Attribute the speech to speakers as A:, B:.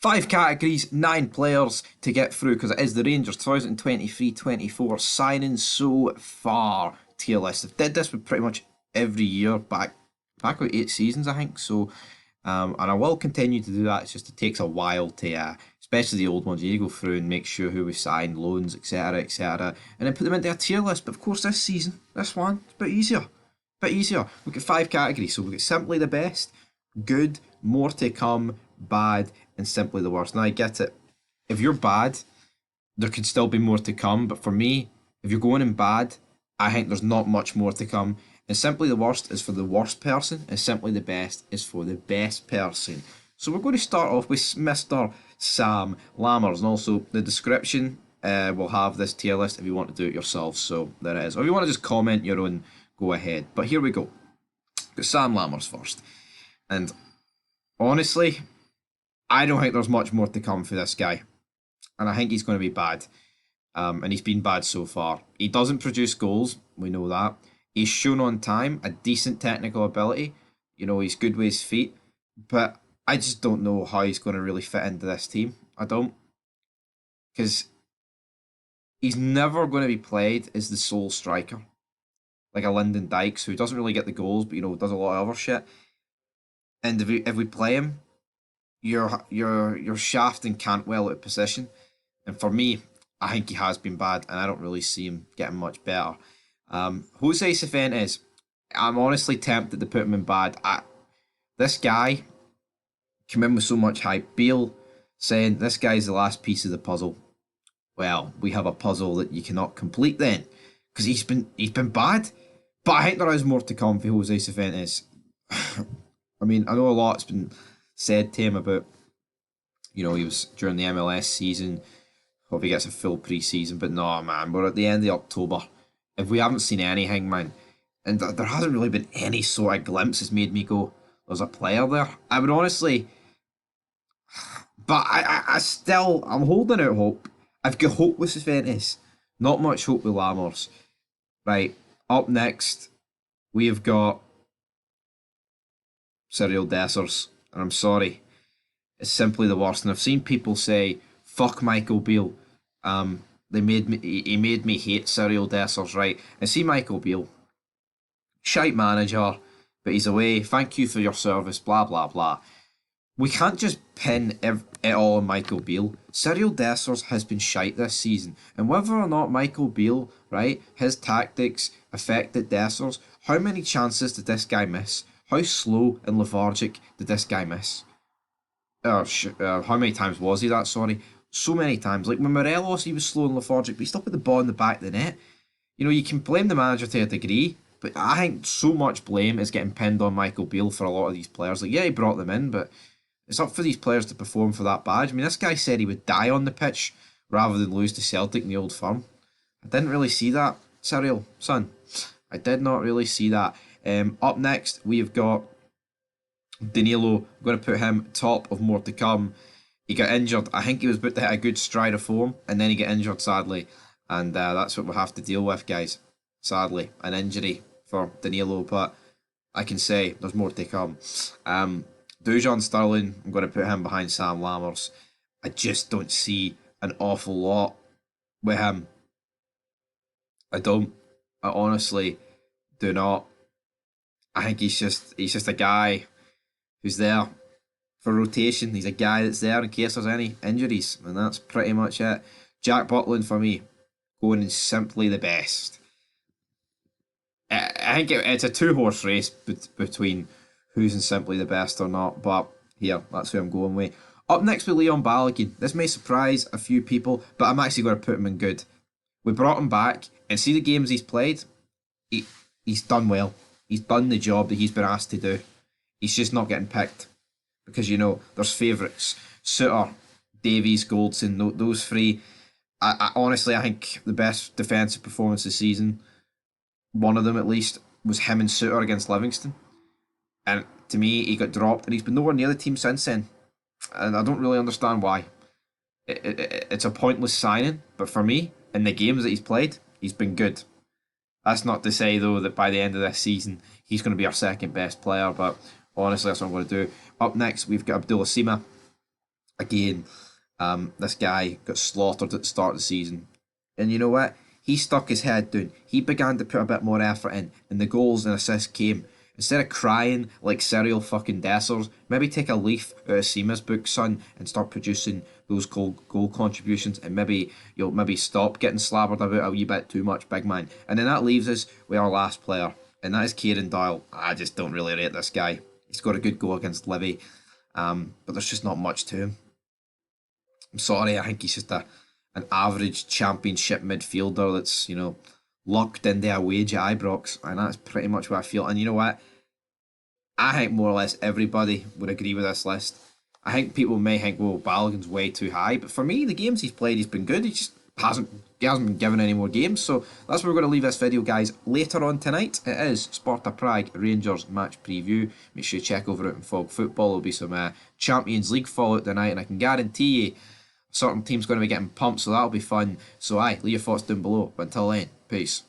A: Five categories, nine players to get through because it is the Rangers 2023-24 signing so far tier list. I've did this with pretty much every year back with 8 seasons, I think. So, and I will continue to do that. It's just it takes a while to, especially the old ones. You need to go through and make sure who we signed, loans, etc., and then put them into a tier list. But of course, this season, this one, it's a bit easier. Bit easier. We've got five categories, so we've got simply the best, good, more to come, bad, and simply the worst. Now I get it. If you're bad, there could still be more to come. But for me, if you're going in bad, I think there's not much more to come. And simply the worst is for the worst person, and simply the best is for the best person. So we're going to start off with Mr. Sam Lammers, and also the description will have this tier list if you want to do it yourself. So there it is. Or if you want to just comment your own, go ahead. But here we go. Got Sam Lammers first. And honestly, I don't think there's much more to come for this guy. And I think he's going to be bad. And he's been bad so far. He doesn't produce goals, we know that. He's shown on time a decent technical ability. You know, he's good with his feet. But I just don't know how he's going to really fit into this team. I don't. Because he's never going to be played as the sole striker. Like a Lyndon Dykes, who doesn't really get the goals, but, you know, does a lot of other shit. And if we play him, you're shafting Cantwell out of position. And for me, I think he has been bad, and I don't really see him getting much better. Jose Cifuentes, I'm honestly tempted to put him in bad. This guy came in with so much hype. Beale saying this guy's the last piece of the puzzle. Well, we have a puzzle that you cannot complete then, because he's been bad. But I think there is more to come for Jose Cifuentes. I mean, I know a lot's been said to him about, you know, he was during the MLS season. Hope he gets a full pre-season, but no, man, we're at the end of October. If we haven't seen anything, man, and there hasn't really been any sort of glimpse that's made me go, there's a player there. I would honestly, but I still, I'm holding out hope. I've got hope with Cifuentes, not much hope with Lammers. Right, up next, we have got Cyriel Dessers, and I'm sorry, it's simply the worst. And I've seen people say, "Fuck Michael Beale." He made me hate Cyriel Dessers, right? And see Michael Beale, shite manager, but he's away. Thank you for your service. Blah blah blah. We can't just pin it all on Michael Beale. Cyriel Dessers has been shite this season, and whether or not Michael Beale, right, his tactics affected Dessers, how many chances did this guy miss? How slow and lethargic did this guy miss? How many times was he that? Sorry. So many times. Like with Morelos, he was slow and lethargic, but he still put the ball in the back of the net. You know, you can blame the manager to a degree, but I think so much blame is getting pinned on Michael Beale for a lot of these players. Like, yeah, he brought them in, but it's up for these players to perform for that badge. I mean, this guy said he would die on the pitch rather than lose to Celtic in the Old Firm. I didn't really see that, Cyriel, son. I did not really see that. Up next, we've got Danilo. I'm going to put him top of more to come. He got injured. I think he was about to hit a good stride of form, and then he got injured, sadly. And that's what we'll have to deal with, guys. Sadly, an injury for Danilo, but I can say there's more to come. Dujon Sterling, I'm going to put him behind Sam Lammers. I just don't see an awful lot with him. I don't. I honestly do not. I think he's just a guy who's there for rotation. He's a guy that's there in case there's any injuries, and that's pretty much it. Jack Butland for me, going in simply the best. I think it's a two-horse race between who's in simply the best or not, but here, that's who I'm going with. Up next with Leon Balogun. This may surprise a few people, but I'm actually going to put him in good. We brought him back, and see the games he's played, he's done well. He's done the job that he's been asked to do. He's just not getting picked. Because, you know, there's favourites. Suter, Davies, Goldson, those three. I honestly, I think the best defensive performance this season, one of them at least, was him and Suter against Livingston. And to me, he got dropped, and he's been nowhere near the team since then. And I don't really understand why. It's a pointless signing, but for me, in the games that he's played, he's been good. That's not to say, though, that by the end of this season, he's going to be our second best player, but honestly, that's what I'm going to do. Up next, we've got Abdullah Sima. Again, this guy got slaughtered at the start of the season. And you know what? He stuck his head down. He began to put a bit more effort in, and the goals and assists came. Instead of crying like serial fucking dessers, maybe take a leaf out of Seema's book, son, and start producing those goal contributions, and maybe you'll maybe stop getting slabbered about a wee bit too much, big man. And then that leaves us with our last player, and that is Kieran Doyle. I just don't really rate this guy. He's got a good goal against Livy, but there's just not much to him. I'm sorry, I think he's just an average championship midfielder that's, locked into a wage at Ibrox, and that's pretty much what I feel. And you know what? I think more or less everybody would agree with this list. I think people may think, well, Balogun's way too high, but for me, the games he's played, he's been good. He hasn't been given any more games, so that's where we're going to leave this video, guys. Later on tonight, it is Sparta Prague Rangers match preview. Make sure you check over it in Fog Football. There'll be some Champions League fallout tonight, and I can guarantee you a certain team's going to be getting pumped, so that'll be fun. So leave your thoughts down below. But until then, peace.